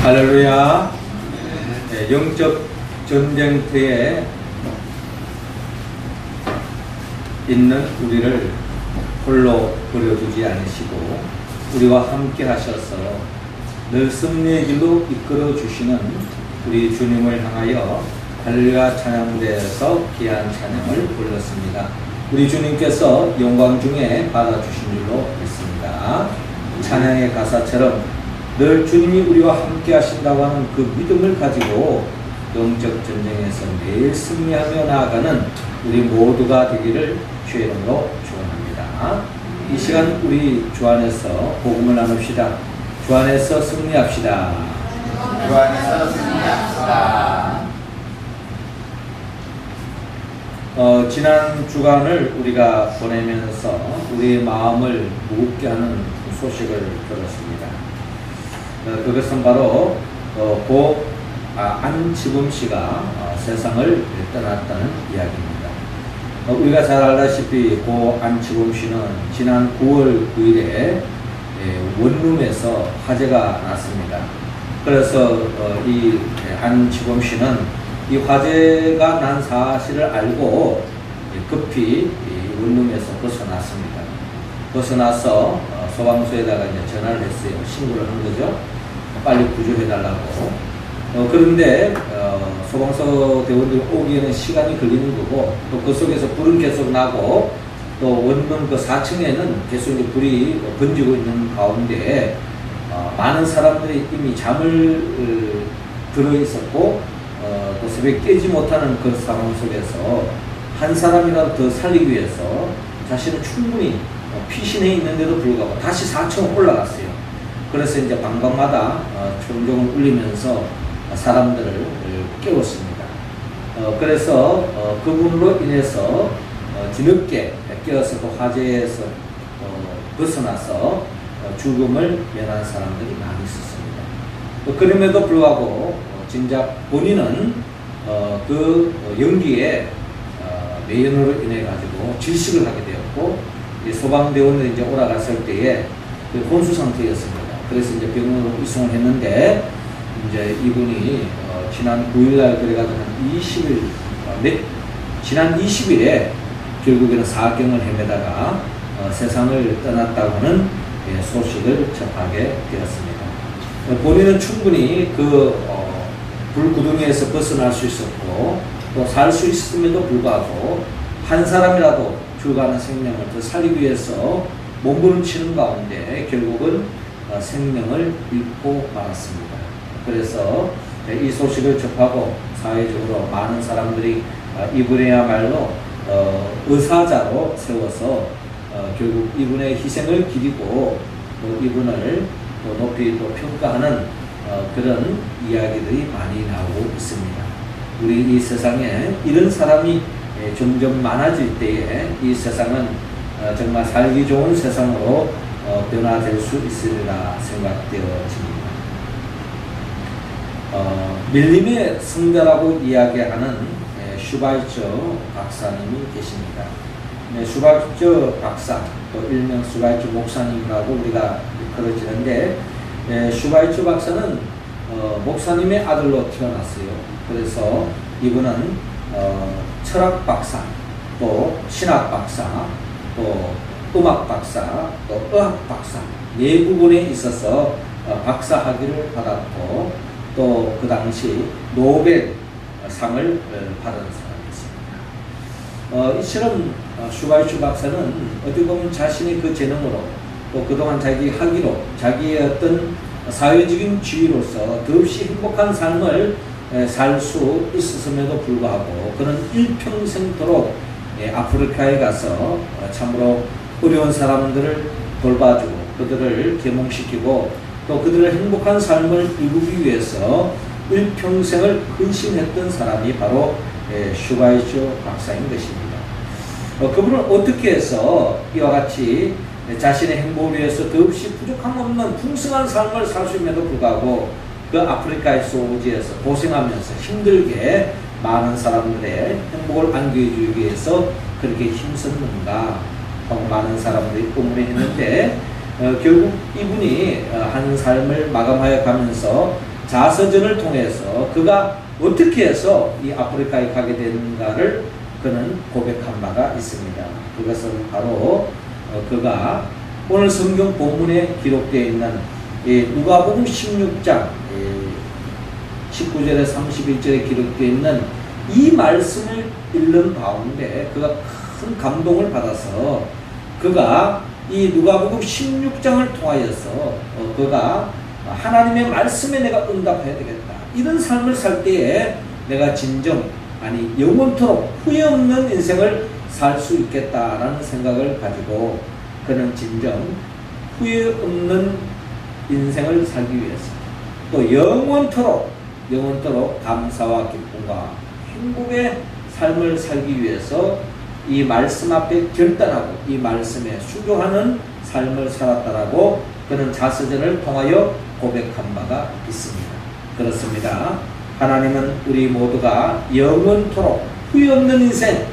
할렐루야. 네, 영적 전쟁터에 있는 우리를 홀로 버려두지 않으시고 우리와 함께 하셔서 늘 승리의 길로 이끌어 주시는 우리 주님을 향하여 할렐루야 찬양대에서 귀한 찬양을 불렀습니다. 우리 주님께서 영광 중에 받아주신 줄로 믿습니다. 찬양의 가사처럼 늘 주님이 우리와 함께 하신다고 하는 그 믿음을 가지고 영적 전쟁에서 매일 승리하며 나아가는 우리 모두가 되기를 주의 이름으로 축원합니다. 이 시간 우리 주 안에서 복음을 나눕시다. 주 안에서 승리합시다. 주 안에서 승리합시다. 지난 주간을 우리가 보내면서 우리의 마음을 무겁게 하는 소식을 들었습니다. 그것은 바로 고 안치범 씨가 세상을 떠났다는 이야기입니다. 우리가 잘 알다시피 고 안치범 씨는 지난 9월 9일에 원룸에서 화재가 났습니다. 그래서 이 안치범 씨는 이 화재가 난 사실을 알고 급히 원룸에서 벗어났습니다. 벗어나서 소방서에다가 이제 전화를 했어요. 신고를 한 거죠. 빨리 구조해달라고. 그런데 소방서 대원들이 오기에는 시간이 걸리는 거고 또 그 속에서 불은 계속 나고 또 원룸 그 4층에는 계속 이제 불이 번지고 있는 가운데 많은 사람들이 이미 잠을 들어 있었고 또 새벽에 깨지 못하는 그 상황 속에서 한 사람이라도 더 살리기 위해서 자신은 충분히 피신해 있는데도 불구하고 다시 4층 올라갔어요. 그래서 이제 방방마다 총종을 울리면서 사람들을 깨웠습니다. 그래서 그분으로 인해서 뒤늦게 깨어서 그 화재에서 벗어나서 죽음을 면한 사람들이 많이 있었습니다. 그럼에도 불구하고 진작 본인은 그 연기에 매연으로 인해 가지고 질식을 하게 되었고 소방대원들이 이제 오라갔을 때에 그 혼수 상태였습니다. 그래서 이제 병원으로 이송을 했는데 이제 이분이 지난 9일날 그래가지고 한 20일 지난 20일에 결국에는 사경을 헤매다가 세상을 떠났다고는 소식을 접하게 되었습니다. 본인은 충분히 그 불구덩이에서 벗어날 수 있었고 또 살 수 있음에도 불구하고 한 사람이라도 죽어가는 생명을 더 살리기 위해서 몸부림치는 가운데 결국은 생명을 잃고 말았습니다. 그래서 이 소식을 접하고 사회적으로 많은 사람들이 이분이야말로 의사자로 세워서 결국 이분의 희생을 기리고 또 이분을 또 높이 또 평가하는 그런 이야기들이 많이 나오고 있습니다. 우리 이 세상에 이런 사람이 점점 많아질 때에 이 세상은 정말 살기 좋은 세상으로 변화될 수 있으리라 생각되어집니다. 밀림의 성자라고 이야기하는 슈바이처 박사님이 계십니다. 슈바이처 박사, 또 일명 슈바이처 목사님이라고 우리가 그러지는데 슈바이처 박사는 목사님의 아들로 태어났어요. 그래서 이분은 철학 박사, 또 신학 박사, 또 음악 박사, 또 의학 박사 네 부분에 있어서 박사 학위를 받았고 또 그 당시 노벨상을 받은 사람이었습니다. 이처럼 슈바이처 박사는 어떻게 보면 자신의 그 재능으로 또 그동안 자기 학위로 자기의 어떤 사회적인 지위로서 더없이 행복한 삶을 살 수 있었음에도 불구하고 그는 일평생토록 아프리카에 가서 참으로 어려운 사람들을 돌봐주고 그들을 계몽시키고 또 그들의 행복한 삶을 이루기 위해서 일평생을 헌신했던 사람이 바로 슈바이처 박사인 것입니다. 그분은 어떻게 해서 이와 같이 자신의 행복을 위해서 더없이 부족함 없는 풍성한 삶을 살 수 있음에도 불구하고 그 아프리카의 소부지에서 고생하면서 힘들게 많은 사람들의 행복을 안겨주기 위해서 그렇게 힘썼는가 하고 많은 사람들이 의문했는데 결국 이분이 한 삶을 마감하여 가면서 자서전을 통해서 그가 어떻게 해서 이 아프리카에 가게 되는가를 그는 고백한 바가 있습니다. 그것은 바로 그가 오늘 성경 본문에 기록되어 있는 누가복음 16장 19절에 31절에 기록되어 있는 이 말씀을 읽는 가운데 그가 큰 감동을 받아서 그가 이 누가복음 16장을 통하여서 그가 하나님의 말씀에 내가 응답해야 되겠다. 이런 삶을 살 때에 내가 진정 영원토록 후회 없는 인생을 살 수 있겠다라는 생각을 가지고 그는 진정 후회 없는 인생을 살기 위해서 또 영원토록 감사와 기쁨과 행복의 삶을 살기 위해서 이 말씀 앞에 결단하고 이 말씀에 순종하는 삶을 살았다라고 그는 자서전을 통하여 고백한 바가 있습니다. 그렇습니다. 하나님은 우리 모두가 영원토록 후회 없는 인생,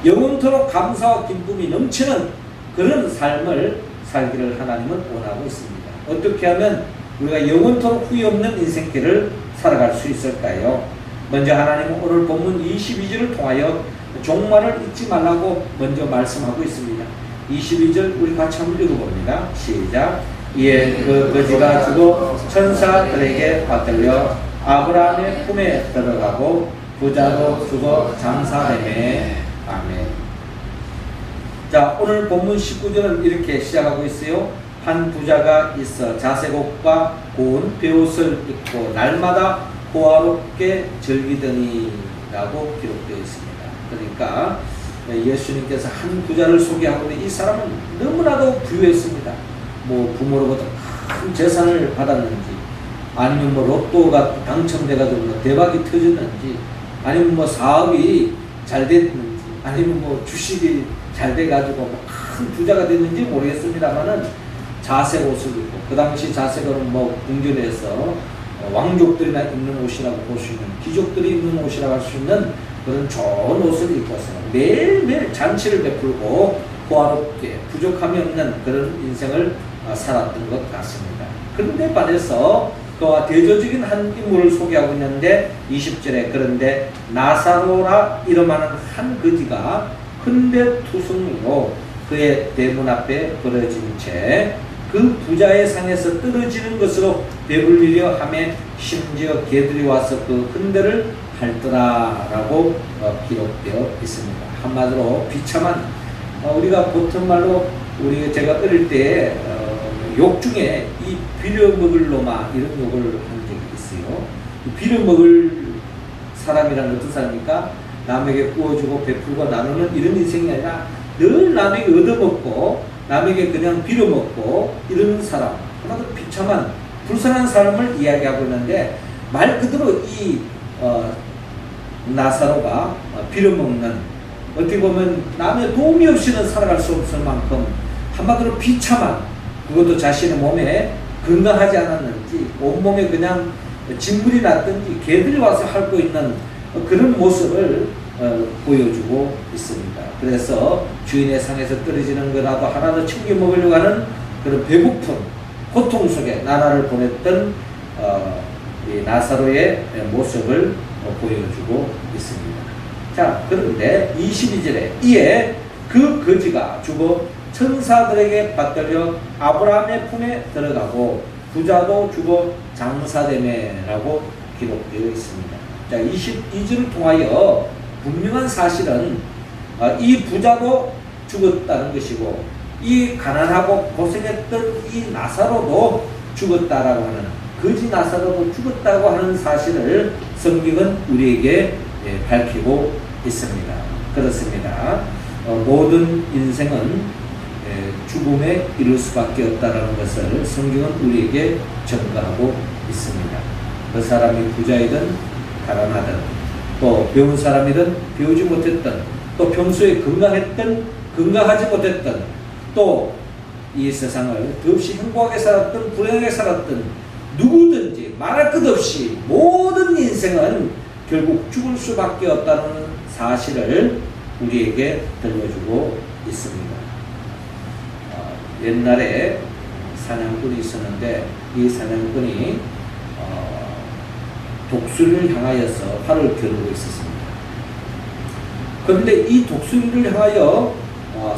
영원토록 감사와 기쁨이 넘치는 그런 삶을 살기를 하나님은 원하고 있습니다. 어떻게 하면 우리가 영원토록 후회 없는 인생길을 살아갈 수 있을까요? 먼저 하나님은 오늘 본문 22절을 통하여 종말을 잊지 말라고 먼저 말씀하고 있습니다. 22절 우리 같이 한번 읽어봅니다. 시작. 이에 그 거지가 죽어 천사들에게 받들려 아브라함의 품에 들어가고 부자도 죽어 장사되매. 아멘. 자, 오늘 본문 19절은 이렇게 시작하고 있어요. 한 부자가 있어 자색옷과 고운 베옷을 입고 날마다 호화롭게 즐기더니 라고 기록되어 있습니다. 그러니까 예수님께서 한 부자를 소개하고 이 사람은 너무나도 부유했습니다. 뭐 부모로부터 큰 재산을 받았는지 아니면 뭐 로또가 당첨돼가지고 뭐 대박이 터졌는지 아니면 뭐 사업이 잘 됐는지 아니면 뭐 주식이 잘 돼가지고 뭐 큰 부자가 됐는지 모르겠습니다만은 자색 옷을 입고 그 당시 자색은 뭐 궁전에서 왕족들이나 입는 옷이라고 볼 수 있는 귀족들이 입는 옷이라고 할 수 있는 그런 좋은 옷을 입고서 매일매일 잔치를 베풀고 호화롭게 부족함이 없는 그런 인생을 살았던 것 같습니다. 그런데 반해서 그와 대조적인 한 인물을 소개하고 있는데 20절에 그런데 나사로라 이름하는 한 거지가 흔대투성이로 그의 대문 앞에 벌어진 채 그 부자의 상에서 떨어지는 것으로 배불리려 하며 심지어 개들이 와서 그 흔대를 핥더라라고 기록되어 있습니다. 한마디로 비참한 우리가 보통 말로 제가 어릴 때 욕 중에 이 빌어먹을 놈아 이런 욕을 한 적이 있어요. 빌어먹을 사람이란 어떤 사람입니까? 남에게 구워주고 베풀고 나누는 이런 인생이 아니라 늘 남에게 얻어먹고 남에게 그냥 빌어먹고 이런 사람, 하나도 비참한 불쌍한 삶을 이야기하고 있는데 말 그대로 이 나사로가 빌어먹는 어떻게 보면 남의 도움이 없이는 살아갈 수 없을 만큼 한마디로 비참한 그것도 자신의 몸에 건강하지 않았는지 온몸에 그냥 진물이 났든지 개들이 와서 핥고 있는 그런 모습을 보여주고 있습니다. 그래서 주인의 상에서 떨어지는 거라도 하나 더 챙겨 먹으려고 하는 그런 배고픈 고통 속에 나라를 보냈던 이 나사로의 모습을 보여주고 있습니다. 자, 그런데 22절에 이에 그 거지가 죽어 천사들에게 받들려 아브라함의 품에 들어가고 부자도 죽어 장사되매라고 기록되어 있습니다. 자, 22절을 통하여 분명한 사실은 이 부자도 죽었다는 것이고 이 가난하고 고생했던 이 나사로도 죽었다라고 하는 거지 나사로도 죽었다고 하는 사실을 성경은 우리에게 밝히고 있습니다. 그렇습니다. 모든 인생은 죽음에 이를 수밖에 없다는 것을 성경은 우리에게 증거하고 있습니다. 그 사람이 부자이든 가난하든 또 배운 사람이든 배우지 못했던 또 평소에 건강하지 못했던 또 이 세상을 더없이 행복하게 살았던 불행하게 살았던 누구든지 말할 것 없이 모든 인생은 결국 죽을 수밖에 없다는 사실을 우리에게 들려주고 있습니다. 옛날에 사냥꾼이 있었는데 이 사냥꾼이 독수리를 향하여서 활을 겨누고 있었습니다. 그런데 이 독수리를 향하여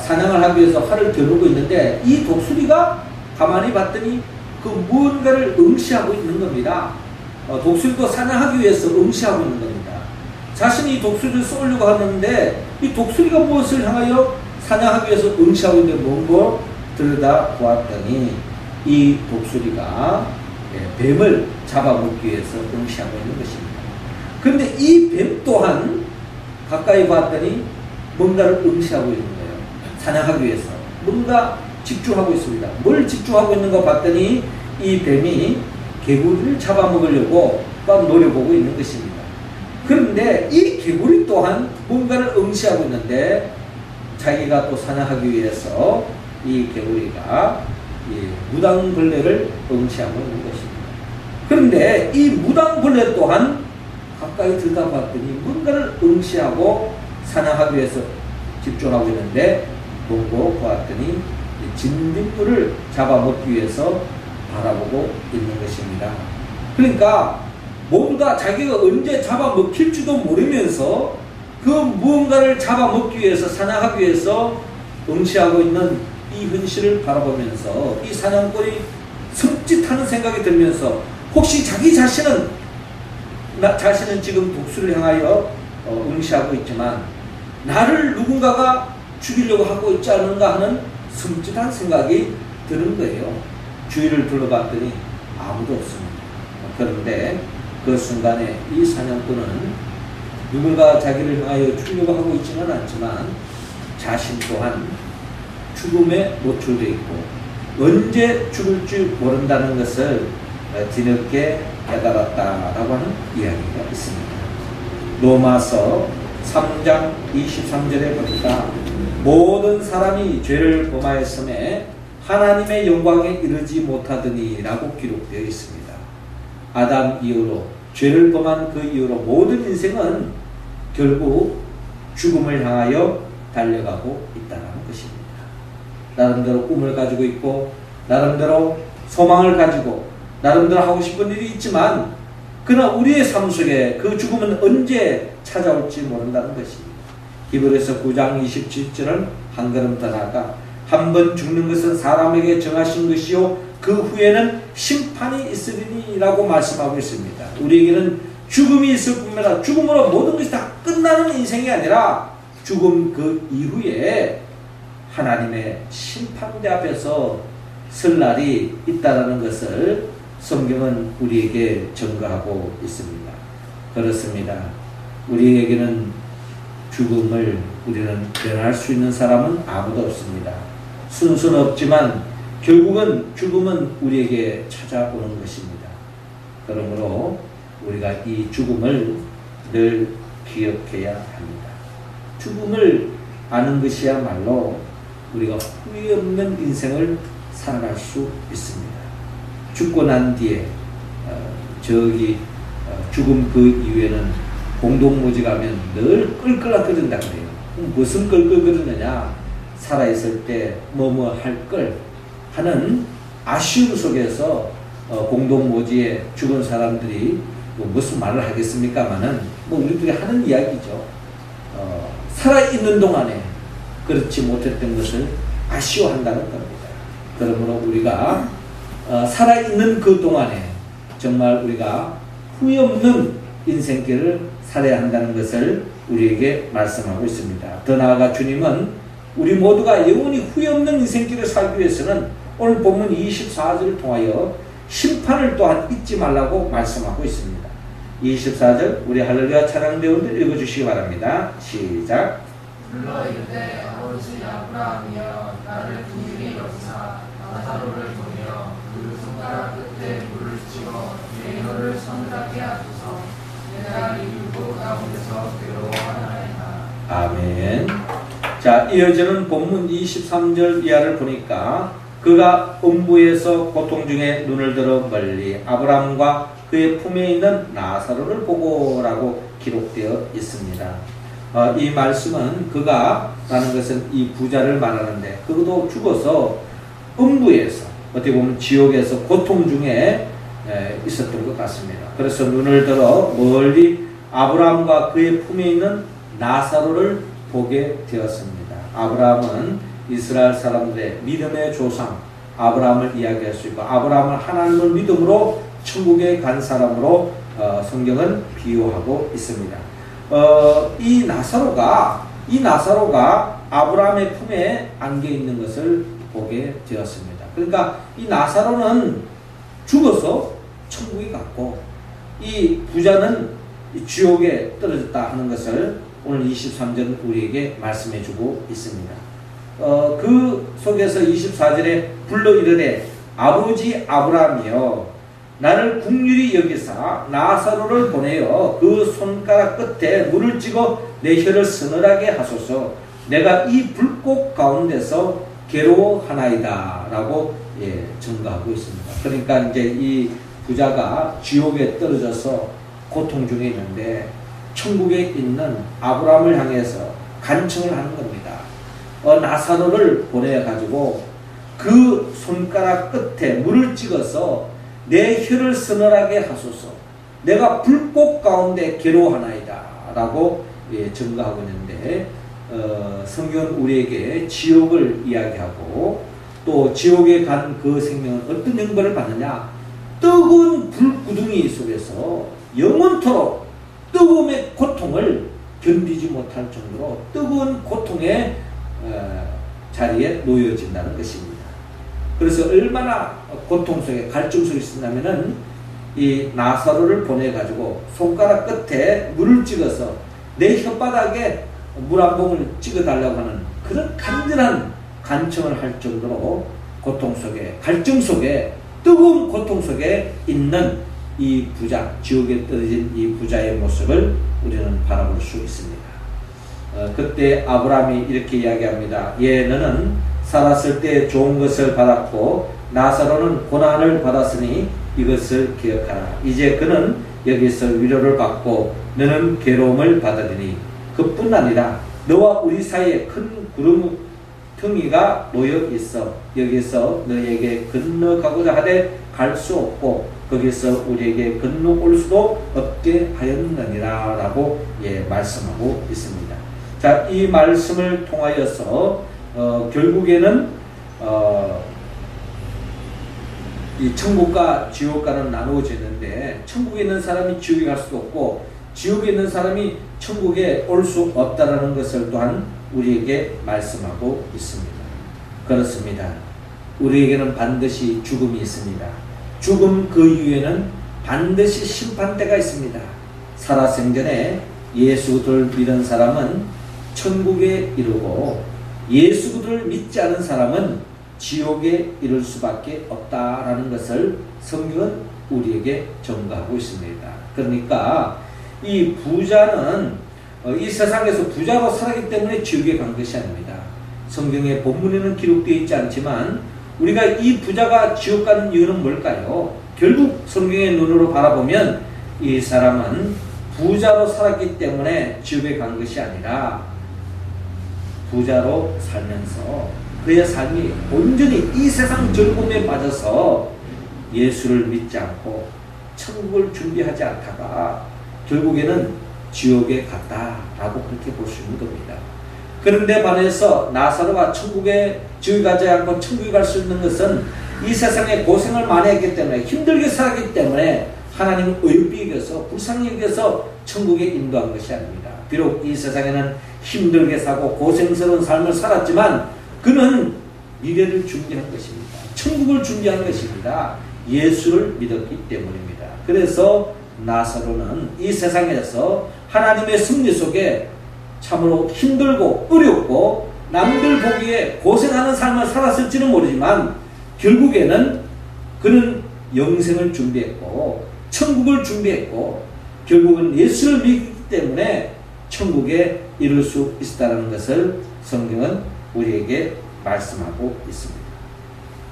사냥을 하기 위해서 활을 겨누고 있는데 이 독수리가 가만히 봤더니 그 무언가를 응시하고 있는 겁니다. 독수리도 사냥하기 위해서 응시하고 있는 겁니다. 자신이 이 독수리를 쏘려고 하는데 이 독수리가 무엇을 향하여 사냥하기 위해서 응시하고 있는데 뭔고 들여다 보았더니 이 독수리가 뱀을 잡아먹기 위해서 응시하고 있는 것입니다. 그런데 이 뱀 또한 가까이 봤더니 뭔가를 응시하고 있는 거예요. 사냥하기 위해서 뭔가 집중하고 있습니다. 뭘 집중하고 있는가 봤더니 이 뱀이 개구리를 잡아먹으려고 막 노려보고 있는 것입니다. 그런데 이 개구리 또한 뭔가를 응시하고 있는데 자기가 또 사냥하기 위해서 이 개구리가 무당벌레를 응시하고 있는 것입니다. 그런데 이 무당벌레 또한 가까이 들다봤더니 뭔가를 응시하고 사냥하기 위해서 집중하고 있는데 보고 보았더니 진딧물을 잡아먹기 위해서 바라보고 있는 것입니다. 그러니까 모두 다 자기가 언제 잡아먹힐지도 모르면서 그 무언가를 잡아먹기 위해서 사냥하기 위해서 응시하고 있는 이 현실을 바라보면서 이 사냥꾼이 섬찟하는 생각이 들면서 혹시 자기 자신은 지금 독수리를 향하여 응시하고 있지만 나를 누군가가 죽이려고 하고 있지 않은가 하는 섬찟한 생각이 드는 거예요. 주위를 둘러봤더니 아무도 없습니다. 그런데 그 순간에 이 사냥꾼은 누군가 자기를 향하여 죽이려고 하고 있지는 않지만 자신 또한 죽음에 노출되어 있고 언제 죽을지 모른다는 것을 뒤늦게 깨달았다라고 하는 이야기가 있습니다. 로마서 3장 23절에 보니까 모든 사람이 죄를 범하였음에 하나님의 영광에 이르지 못하더니 라고 기록되어 있습니다. 아담 이후로 죄를 범한 그 이후로 모든 인생은 결국 죽음을 향하여 달려가고 있다는 것입니다. 나름대로 꿈을 가지고 있고 나름대로 소망을 가지고 나름대로 하고 싶은 일이 있지만 그러나 우리의 삶 속에 그 죽음은 언제 찾아올지 모른다는 것입니다. 히브리서 9장 27절은 한 걸음 더 나아가 한 번 죽는 것은 사람에게 정하신 것이요 그 후에는 심판이 있으리니 라고 말씀하고 있습니다. 우리에게는 죽음이 있을 뿐만 아니라 죽음으로 모든 것이 다 끝나는 인생이 아니라 죽음 그 이후에 하나님의 심판대 앞에서 설 날이 있다는 것을 성경은 우리에게 증거하고 있습니다. 그렇습니다. 우리에게는 죽음을 우리는 면할 수 있는 사람은 아무도 없습니다. 순수는 없지만 결국은 죽음은 우리에게 찾아오는 것입니다. 그러므로 우리가 이 죽음을 늘 기억해야 합니다. 죽음을 아는 것이야말로 우리가 후회 없는 인생을 살아갈 수 있습니다. 죽고 난 뒤에 죽음 그 이후에는 공동묘지 가면 늘 끌끌거린다 그래요. 무슨 끌끌거리느냐? 살아있을 때 뭐뭐 할 걸 하는 아쉬움 속에서 공동묘지에 죽은 사람들이 무슨 말을 하겠습니까마는 우리들이 하는 이야기죠. 살아있는 동안에 그렇지 못했던 것을 아쉬워한다는 겁니다. 그러므로 우리가 살아있는 그 동안에 정말 우리가 후회 없는 인생길을 살아야 한다는 것을 우리에게 말씀하고 있습니다. 더 나아가 주님은 우리 모두가 영원히 후회 없는 인생길을 살기 위해서는 오늘 본문 24절을 통하여 심판을 또한 잊지 말라고 말씀하고 있습니다. 24절 우리 할렐루야 찬양 배우들 읽어주시기 바랍니다. 시작. 불러 이르되 아버지 아브라함이여 나를 긍휼히 여기사 나사로를 보내어 그 손가락 끝에 물을 찍어 내 혀를 서늘하게 하소서. 내가 이 율법 가운데서 괴로워하나이다. 아멘. 자, 이어지는 본문 23절 이하를 보니까 그가 음부에서 고통 중에 눈을 들어 멀리 아브라함과 그의 품에 있는 나사로를 보고라고 기록되어 있습니다. 이 말씀은 그가 라는 것은 이 부자를 말하는데 그도 죽어서 음부에서 어떻게 보면 지옥에서 고통 중에 있었던 것 같습니다. 그래서 눈을 들어 멀리 아브라함과 그의 품에 있는 나사로를 보게 되었습니다. 아브라함은 이스라엘 사람들의 믿음의 조상 아브라함을 이야기할 수 있고, 아브라함은 하나님을 믿음으로 천국에 간 사람으로 성경은 비유하고 있습니다. 이 나사로가 아브라함의 품에 안겨 있는 것을 보게 되었습니다. 그러니까 이 나사로는 죽어서 천국에 갔고, 이 부자는 지옥에 떨어졌다 하는 것을 오늘 23절 우리에게 말씀해 주고 있습니다. 그 속에서 24절에 불러 이르되 아버지 아브라함이여 나를 긍휼히 여기사 나사로를 보내어 그 손가락 끝에 물을 찍어 내 혀를 서늘하게 하소서. 내가 이 불꽃 가운데서 괴로워하나이다 라고 증거하고 있습니다. 그러니까 이제 이 부자가 지옥에 떨어져서 고통 중에 있는데 천국에 있는 아브라함을 향해서 간청을 하는 겁니다. 나사로를 보내가지고 그 손가락 끝에 물을 찍어서 내 혀를 서늘하게 하소서. 내가 불꽃 가운데 괴로워하나이다 라고 증거하고 있는데, 성경은 우리에게 지옥을 이야기하고, 또 지옥에 간 그 생명은 어떤 형벌을 받느냐, 뜨거운 불구덩이 속에서 영원토록 뜨거움의 고통을 견디지 못할 정도로 뜨거운 고통의 자리에 놓여진다는 것입니다. 그래서 얼마나 고통 속에 갈증 속에 있었냐면은 이 나사로를 보내가지고 손가락 끝에 물을 찍어서 내 혓바닥에 물 한 봉을 찍어달라고 하는 그런 간절한 간청을 할 정도로 고통 속에, 갈증 속에, 뜨거운 고통 속에 있는 이 부자, 지옥에 떨어진 이 부자의 모습을 우리는 바라볼 수 있습니다. 그때 아브라함이 이렇게 이야기합니다. 예, 너는 살았을 때 좋은 것을 받았고 나사로는 고난을 받았으니 이것을 기억하라. 이제 그는 여기서 위로를 받고 너는 괴로움을 받으리니 그뿐 아니라 너와 우리 사이에 큰 구름텅이가 놓여 있어 여기서 너에게 건너가고자 하되 갈 수 없고 거기서 우리에게 건너올 수도 없게 하였느니라 라고 말씀하고 있습니다. 자, 이 말씀을 통하여서 결국에는 이 천국과 지옥과는 나누어지는데, 천국에 있는 사람이 지옥에 갈 수도 없고 지옥에 있는 사람이 천국에 올 수 없다라는 것을 또한 우리에게 말씀하고 있습니다. 그렇습니다. 우리에게는 반드시 죽음이 있습니다. 죽음 그 이후에는 반드시 심판대가 있습니다. 살아생전에 예수 그리스도를 믿은 사람은 천국에 이르고 예수 그리스도를 믿지 않은 사람은 지옥에 이를 수밖에 없다라는 것을 성경은 우리에게 증거하고 있습니다. 그러니까 이 부자는 이 세상에서 부자로 살았기 때문에 지옥에 간 것이 아닙니다. 성경의 본문에는 기록되어 있지 않지만 우리가 이 부자가 지옥 가는 이유는 뭘까요? 결국 성경의 눈으로 바라보면 이 사람은 부자로 살았기 때문에 지옥에 간 것이 아니라 부자로 살면서 그의 삶이 온전히 이 세상 즐거움에 빠져서 예수를 믿지 않고 천국을 준비하지 않다가 결국에는 지옥에 갔다라고 그렇게 볼 수 있는 겁니다. 그런데 반해서 나사로가 지옥에 가지 않고 천국에 갈 수 있는 것은 이 세상에 고생을 많이 했기 때문에, 힘들게 살았기 때문에 하나님 의롭게 여겨서 불쌍히 여겨서 천국에 인도한 것이 아닙니다. 비록 이 세상에는 힘들게 사고 고생스러운 삶을 살았지만 그는 미래를 준비한 것입니다. 천국을 준비한 것입니다. 예수를 믿었기 때문입니다. 그래서 나사로는 이 세상에서 하나님의 섭리 속에 참으로 힘들고 어렵고 남들 보기에 고생하는 삶을 살았을지는 모르지만 결국에는 그는 영생을 준비했고 천국을 준비했고 결국은 예수를 믿기 때문에 천국에 이룰 수 있다는 것을 성경은 우리에게 말씀하고 있습니다.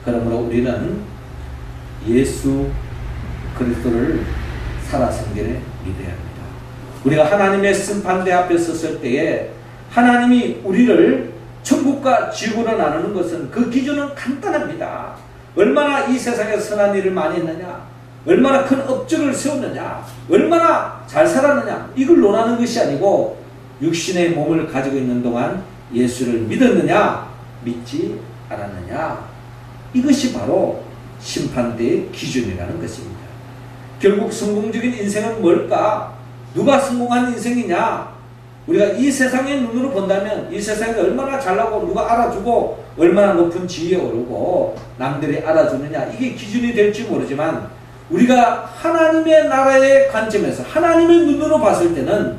그러므로 우리는 예수 그리스도를 살아생전에 믿어야 합니다. 우리가 하나님의 심판대 앞에 섰을 때에 하나님이 우리를 천국과 지옥으로 나누는 것은 그 기준은 간단합니다. 얼마나 이 세상에 선한 일을 많이 했느냐, 얼마나 큰 업적을 세웠느냐, 얼마나 잘 살았느냐, 이걸 논하는 것이 아니고 육신의 몸을 가지고 있는 동안 예수를 믿었느냐, 믿지 않았느냐, 이것이 바로 심판대의 기준이라는 것입니다. 결국 성공적인 인생은 뭘까? 누가 성공한 인생이냐? 우리가 이 세상의 눈으로 본다면 이 세상이 얼마나 잘나고 누가 알아주고 얼마나 높은 지위에 오르고 남들이 알아주느냐, 이게 기준이 될지 모르지만 우리가 하나님의 나라의 관점에서 하나님의 눈으로 봤을 때는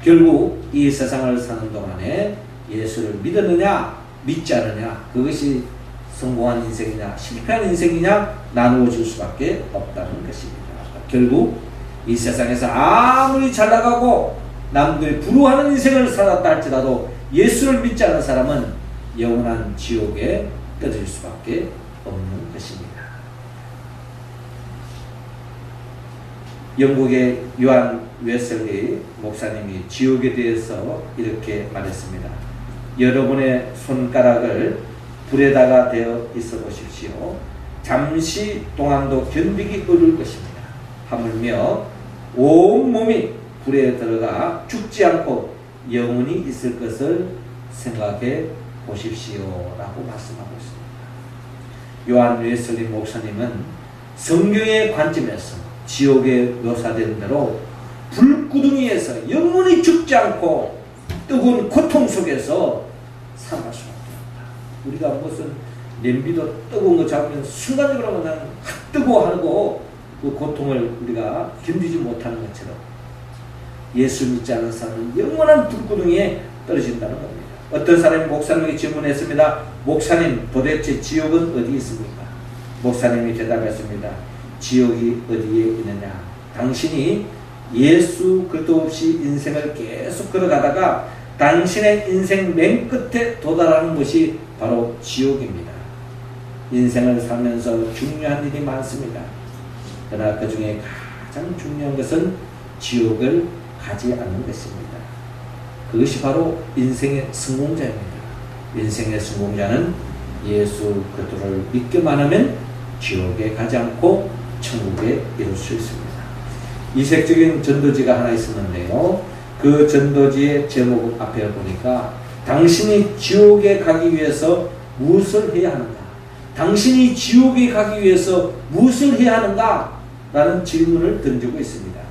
결국 이 세상을 사는 동안에 예수를 믿었느냐 믿지 않느냐, 그것이 성공한 인생이냐 실패한 인생이냐 나누어질 수밖에 없다는 것입니다. 결국 이 세상에서 아무리 잘나가고 남들이 부러워하는 인생을 살았다 할지라도 예수를 믿지 않는 사람은 영원한 지옥에 떨어질 수밖에 없는 것입니다. 영국의 요한 웨슬리 목사님이 지옥에 대해서 이렇게 말했습니다. 여러분의 손가락을 불에다가 대어 있어 보십시오. 잠시 동안도 견디기 어려울 것입니다. 하물며 온몸이 불에 들어가 죽지 않고 영원히 있을 것을 생각해 보십시오 라고 말씀하고 있습니다. 요한 웨슬리 목사님은 성경의 관점에서 지옥에 묘사된 대로 불구덩이에서 영원히 죽지 않고 뜨거운 고통 속에서 살아갈 수밖에 없다. 우리가 무슨 냄비도 뜨거운 거 잡으면 순간적으로 그냥 뜨거워하고 그 고통을 우리가 견디지 못하는 것처럼 예수 믿지 않는 사람은 영원한 불구덩이에 떨어진다는 겁니다. 어떤 사람이 목사님에게 질문했습니다. 목사님, 도대체 지옥은 어디 있습니까? 목사님이 대답했습니다. 지옥이 어디에 있느냐? 당신이 예수 그리스도 없이 인생을 계속 걸어가다가 당신의 인생 맨 끝에 도달하는 것이 바로 지옥입니다. 인생을 살면서 중요한 일이 많습니다. 그러나 그 중에 가장 중요한 것은 지옥을 가지 않는 것입니다. 그것이 바로 인생의 성공자입니다. 인생의 성공자는 예수 그리스도를 믿기만 하면 지옥에 가지 않고 천국에 이룰 수 있습니다. 이색적인 전도지가 하나 있었는데요. 그 전도지의 제목 앞에 보니까 당신이 지옥에 가기 위해서 무엇을 해야 하는가? 당신이 지옥에 가기 위해서 무엇을 해야 하는가? 라는 질문을 던지고 있습니다.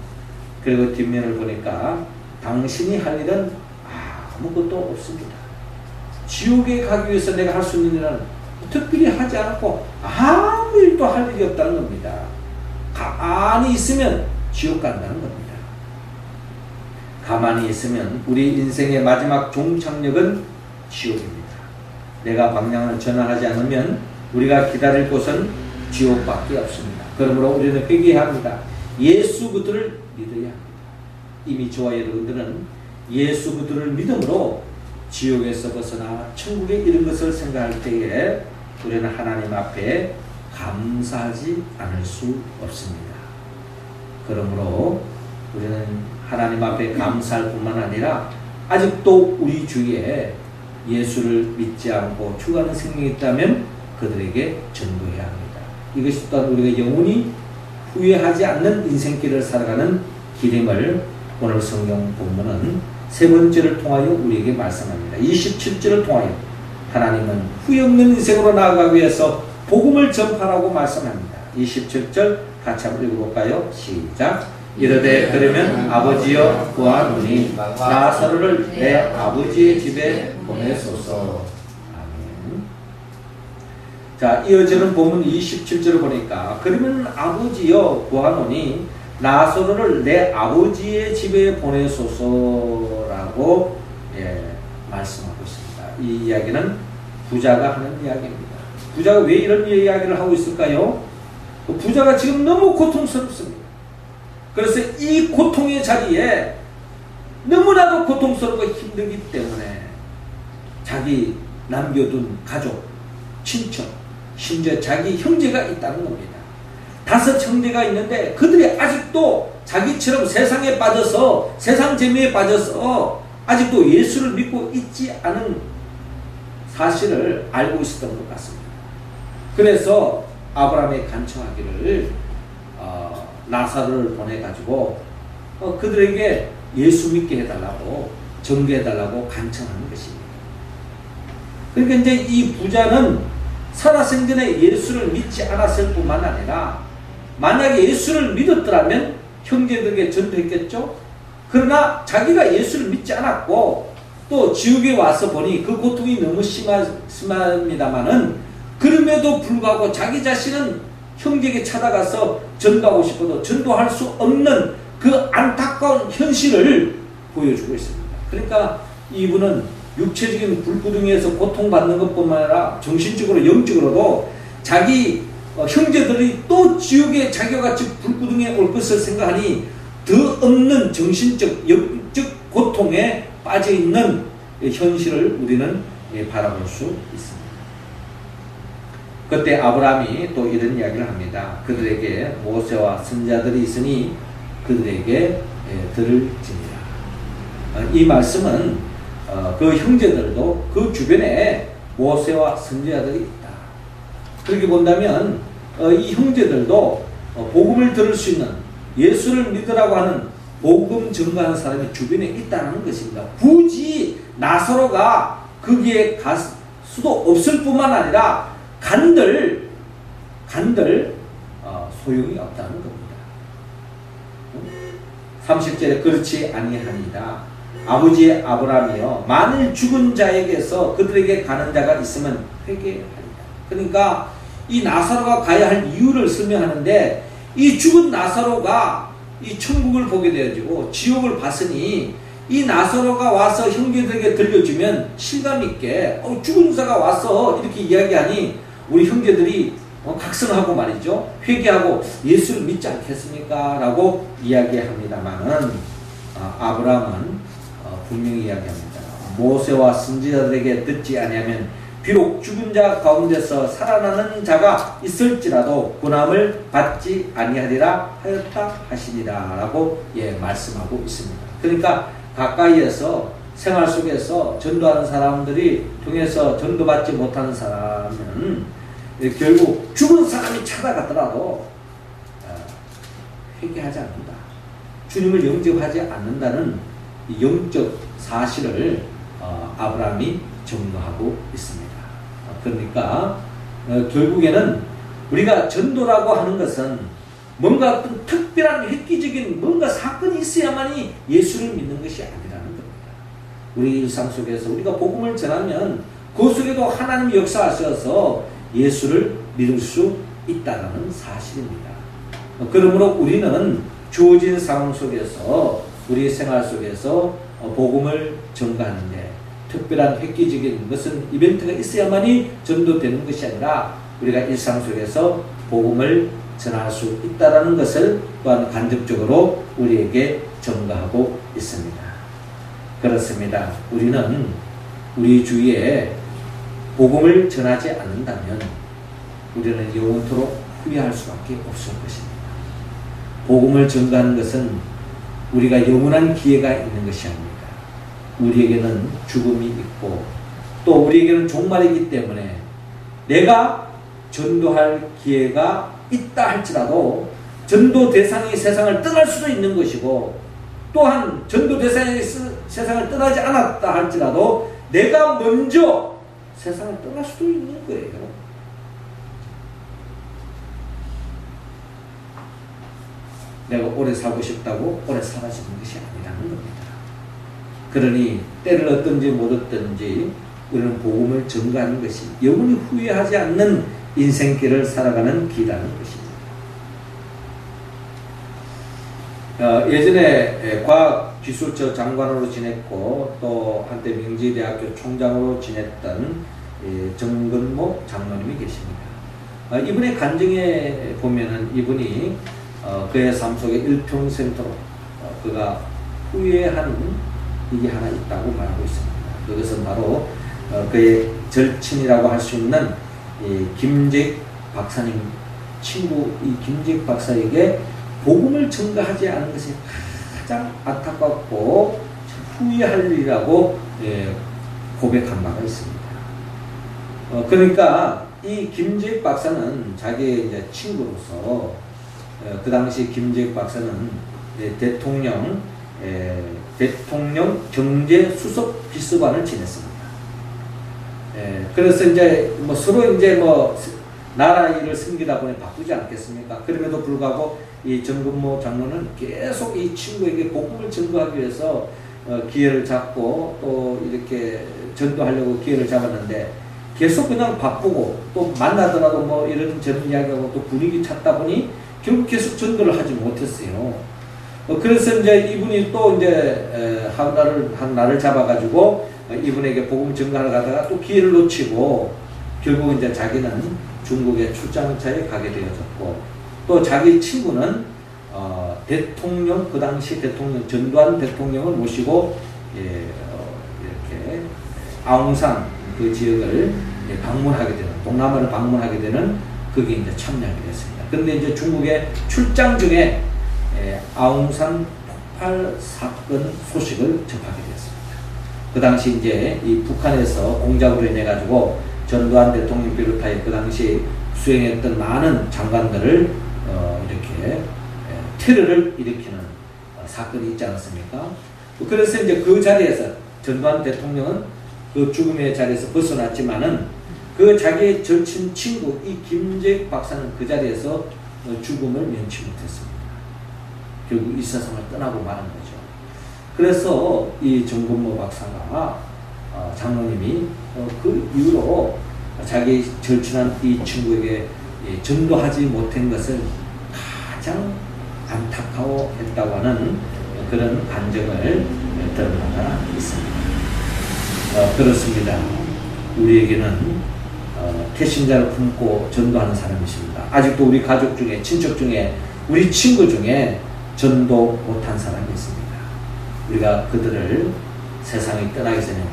그리고 뒷면을 보니까 당신이 할 일은 아무것도 없습니다. 지옥에 가기 위해서 내가 할 수 있는 일은 특별히 하지 않고 아무 일도 할 일이 없다는 겁니다. 가만히 있으면 지옥 간다는 겁니다. 가만히 있으면 우리 인생의 마지막 종착역은 지옥입니다. 내가 방향을 전환하지 않으면 우리가 기다릴 곳은 지옥밖에 없습니다. 그러므로 우리는 회개해야 합니다. 예수 그리스도를 믿어야 합니다. 이미 저와 여러분들은 예수 그리스도를 믿음으로 지옥에서 벗어나 천국에 이른 것을 생각할 때에 우리는 하나님 앞에 감사하지 않을 수 없습니다. 그러므로 우리는 하나님 앞에 감사할 뿐만 아니라 아직도 우리 주위에 예수를 믿지 않고 추구하는 생명이 있다면 그들에게 전도해야 합니다. 이것이 또한 우리가 영원히 후회하지 않는 인생길을 살아가는 길임을 오늘 성경 본문은 세 번째를 통하여 우리에게 말씀합니다. 27절을 통하여 하나님은 후회 없는 인생으로 나아가기 위해서 복음을 전파하라고 말씀합니다. 27절 같이 한번 읽어볼까요? 시작. 이르되 그러면 아버지여 구하노니 나사로를 내 아버지의 집에 보내소서. 아멘. 자, 이어지는 본문 27절을 보니까 그러면 아버지여 구하노니 나사로를 내 아버지의 집에 보내소서라고 말씀하고 있습니다. 이 이야기는 부자가 하는 이야기입니다. 부자가 왜 이런 이야기를 하고 있을까요? 부자가 지금 너무 고통스럽습니다. 그래서 이 고통의 자리에 너무나도 고통스럽고 힘들기 때문에 자기 남겨둔 가족, 친척, 심지어 자기 형제가 있다는 겁니다. 5 형제가 있는데 그들이 아직도 자기처럼 세상에 빠져서 세상 재미에 빠져서 아직도 예수를 믿고 있지 않은 사실을 알고 있었던 것 같습니다. 그래서 아브라함이 간청하기를 나사로를 보내가지고 그들에게 예수 믿게 해달라고 전개해달라고 간청하는 것입니다. 그러니까 이제 이 부자는 살아생전에 예수를 믿지 않았을 뿐만 아니라 만약에 예수를 믿었더라면 형제들에게 전도했겠죠. 그러나 자기가 예수를 믿지 않았고 또 지옥에 와서 보니 그 고통이 너무 심합니다마는 그럼에도 불구하고 자기 자신은 형제에게 찾아가서 전도하고 싶어도 전도할 수 없는 그 안타까운 현실을 보여주고 있습니다. 그러니까 이분은 육체적인 불구덩이에서 고통받는 것뿐만 아니라 정신적으로 영적으로도 자기 형제들이 또 지옥에 자기와 같이 불구덩이에 올 것을 생각하니 더 없는 정신적 영적 고통에 빠져있는 현실을 우리는 바라볼 수 있습니다. 그때 아브라함이 또 이런 이야기를 합니다. 그들에게 모세와 선지자들이 있으니 그들에게 들을지니라. 이 말씀은 그 형제들도 그 주변에 모세와 선지자들이 있다. 그렇게 본다면 이 형제들도 복음을 들을 수 있는 예수를 믿으라고 하는 복음 전가하는 사람이 주변에 있다는 것입니다. 굳이 나사로가 거기에 갈 수도 없을 뿐만 아니라 간들 소용이 없다는 겁니다. 30절에 그렇지 아니하니라. 아버지의 아브라함이여 만일 죽은 자에게서 그들에게 가는 자가 있으면 회개하리라. 그러니까 이 나사로가 가야 할 이유를 설명하는데 이 죽은 나사로가 이 천국을 보게 되어지고 지옥을 봤으니 이 나사로가 와서 형제들에게 들려주면 실감있게 죽은 자가 와서 이렇게 이야기하니 우리 형제들이 각성하고 말이죠. 회개하고 예수를 믿지 않겠습니까? 라고 이야기합니다만은 아브라함은 분명히 이야기합니다. 모세와 선지자들에게 듣지 아니하면 비록 죽은 자 가운데서 살아나는 자가 있을지라도 고난을 받지 아니하리라 하였다 하시니라 라고 말씀하고 있습니다. 그러니까 가까이에서 생활 속에서 전도하는 사람들이 통해서 전도받지 못하는 사람은 결국 죽은 사람이 찾아갔더라도 회개하지 않는다. 주님을 영접하지 않는다는 영적 사실을 아브라함이 증거하고 있습니다. 그러니까 결국에는 우리가 전도라고 하는 것은 뭔가 어떤 특별한 획기적인 뭔가 사건이 있어야만이 예수를 믿는 것이 아니라는 겁니다. 우리 일상 속에서 우리가 복음을 전하면 그 속에도 하나님이 역사하셔서 예수를 믿을 수 있다는 사실입니다. 그러므로 우리는 주어진 상황 속에서 우리 생활 속에서 복음을 전가하는데 특별한 획기적인 무슨 이벤트가 있어야만이 전도되는 것이 아니라 우리가 일상 속에서 복음을 전할 수 있다는 것을 또한 간접적으로 우리에게 전가하고 있습니다. 그렇습니다. 우리는 우리 주위에 복음을 전하지 않는다면 우리는 영원토록 후회할 수밖에 없을 것입니다. 복음을 전가하는 것은 우리가 영원한 기회가 있는 것이 아닙니다. 우리에게는 죽음이 있고 또 우리에게는 종말이기 때문에 내가 전도할 기회가 있다 할지라도 전도 대상이 세상을 떠날 수도 있는 것이고 또한 전도 대상이 세상을 떠나지 않았다 할지라도 내가 먼저 세상을 떠날 수도 있는 거예요. 내가 오래 살고 싶다고 오래 사라지는 것이 아니라는 겁니다. 그러니 때를 얻든지 못 얻든지 우리는 복음을 전가하는 것이 영원히 후회하지 않는 인생길을 살아가는 길이라는 것입니다. 예전에 과학기술처 장관으로 지냈고 또 한때 명지대학교 총장으로 지냈던 정근모 장로님이 계십니다. 이분의 간증에 보면은 이분이 그의 삶 속에 일평생토록 그가 후회하는 일이 하나 있다고 말하고 있습니다. 그것은 바로 그의 절친이라고 할 수 있는 김재익 박사님 친구 이 김재익 박사에게 복음을 전가하지 않은 것이 가장 안타깝고 후회할 일이라고 고백한 바가 있습니다. 그러니까 이 김재익 박사는 자기의 이제 친구로서 그 당시 김재익 박사는 대통령 경제수석 비서관을 지냈습니다. 그래서 이제 뭐 서로 이제 뭐 나라 일을 섬기다 보니 바쁘지 않겠습니까? 그럼에도 불구하고 이 정근모 장로는 계속 이 친구에게 복음을 전도하기 위해서 기회를 잡고 또 이렇게 전도하려고 기회를 잡았는데 계속 그냥 바쁘고 또 만나더라도 뭐 이런 저런 이야기하고 또 분위기 찾다 보니 결국 계속 전도를 하지 못했어요. 그래서 이제 이분이 또 이제 한 날을 잡아가지고 이분에게 복음 전가하러 가다가 또 기회를 놓치고 결국 이제 자기는 중국의 출장차에 가게 되어졌고 또 자기 친구는 대통령 그 당시 대통령 전두환 대통령을 모시고 이렇게 아웅산 그 지역을 방문하게 되는 동남아를 방문하게 되는 그게 이제 참여하게 됐습니다. 그런데 이제 중국의 출장 중에 아웅산 폭발 사건 소식을 접하게 됐습니다. 그 당시 이제 이 북한에서 공작으로 인해 가지고 전두환 대통령 비롯하여 그 당시 수행했던 많은 장관들을 이렇게 테러를 일으키는 사건이 있지 않았습니까? 그래서 이제 그 자리에서 전두환 대통령은 그 죽음의 자리에서 벗어났지만은 그 자기의 절친 친구 이 김재익 박사는 그 자리에서 죽음을 면치 못했습니다. 결국 이 세상을 떠나고 마는 거죠. 그래서 이 정근모 박사가 장로님이 그 이후로 자기 절친한 이 친구에게 전도하지 못한 것을 가장 안타까워했다고 하는 그런 간증을 들은 바가 있습니다. 그렇습니다. 우리에게는 태신자를 품고 전도하는 사람이 있습니다. 아직도 우리 가족 중에 친척 중에 우리 친구 중에 전도 못한 사람이 있습니다. 우리가 그들을 세상에 떠나기 전에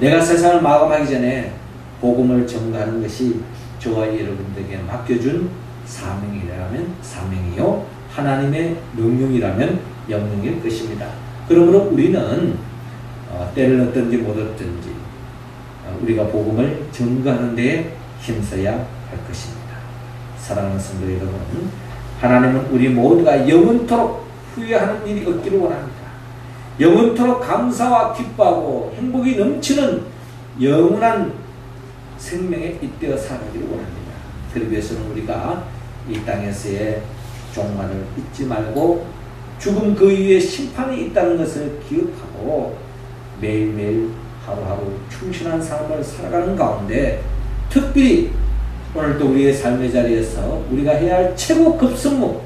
내가 세상을 마감하기 전에 복음을 전가하는 것이 저와 여러분들에게 맡겨준 사명이라면 사명이요 하나님의 명령이라면 명령일 것입니다. 그러므로 우리는 때를 얻든지 못 얻든지 우리가 복음을 전가하는 데 힘써야 할 것입니다. 사랑하는 성도 여러분, 하나님은 우리 모두가 영원토록 후회하는 일이 없기를 원합니다. 영원토록 감사와 기뻐하고 행복이 넘치는 영원한 생명에 잇대어 살아가기를 원합니다. 그러기 위해서는 우리가 이 땅에서의 종말을 잊지 말고 죽음 그 이후에 심판이 있다는 것을 기억하고 매일매일 하루하루 충실한 삶을 살아가는 가운데 특별히 오늘도 우리의 삶의 자리에서 우리가 해야 할 최고 급선무,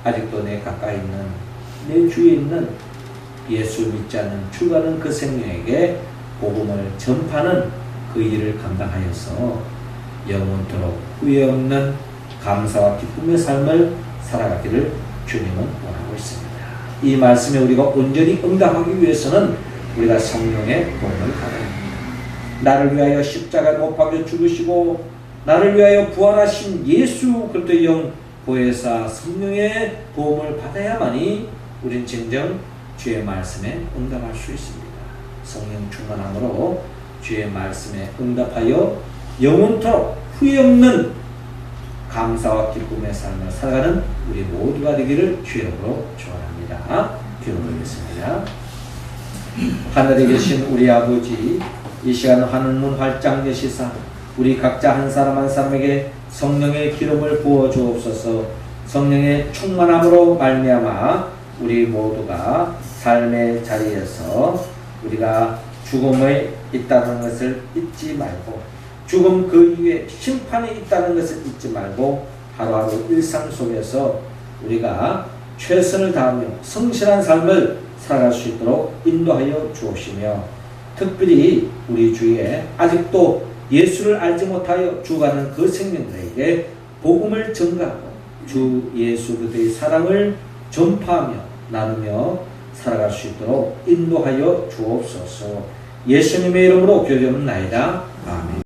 아직도 내 가까이 있는 내 주위에 있는 예수 믿지 않는 죽어가는 그 생명에게 복음을 전파하는 그 일을 감당하여서 영원토록 후회 없는 감사와 기쁨의 삶을 살아가기를 주님은 원하고 있습니다. 이 말씀에 우리가 온전히 응답하기 위해서는 우리가 성령의 도움을 받아야 합니다. 나를 위하여 십자가 못 박혀 죽으시고 나를 위하여 부활하신 예수 그리스도의 영 보혜사 성령의 도움을 받아야만이 우린 진정 주의 말씀에 응답할 수 있습니다. 성령 충만함으로 주의 말씀에 응답하여 영원토록 후회 없는 감사와 기쁨의 삶을 살아가는 우리 모두가 되기를 주의 이름으로 축원합니다. 기도드리겠습니다. 하늘에 계신 우리 아버지, 이 시간 하늘문 활짝 여시사 우리 각자 한 사람 한 사람에게 성령의 기름을 부어 주옵소서. 성령의 충만함으로 말미암아 우리 모두가 삶의 자리에서 우리가 죽음에 있다는 것을 잊지 말고 죽음 그 이후에 심판이 있다는 것을 잊지 말고 하루하루 일상 속에서 우리가 최선을 다하며 성실한 삶을 살아갈 수 있도록 인도하여 주옵시며 특별히 우리 주위에 아직도 예수를 알지 못하여 죽어가는 그 생명들에게 복음을 전가하고 주 예수 그리스도의 사랑을 전파하며 나누며 살아갈 수 있도록 인도하여 주옵소서. 예수님의 이름으로 기도드립니다. 아멘.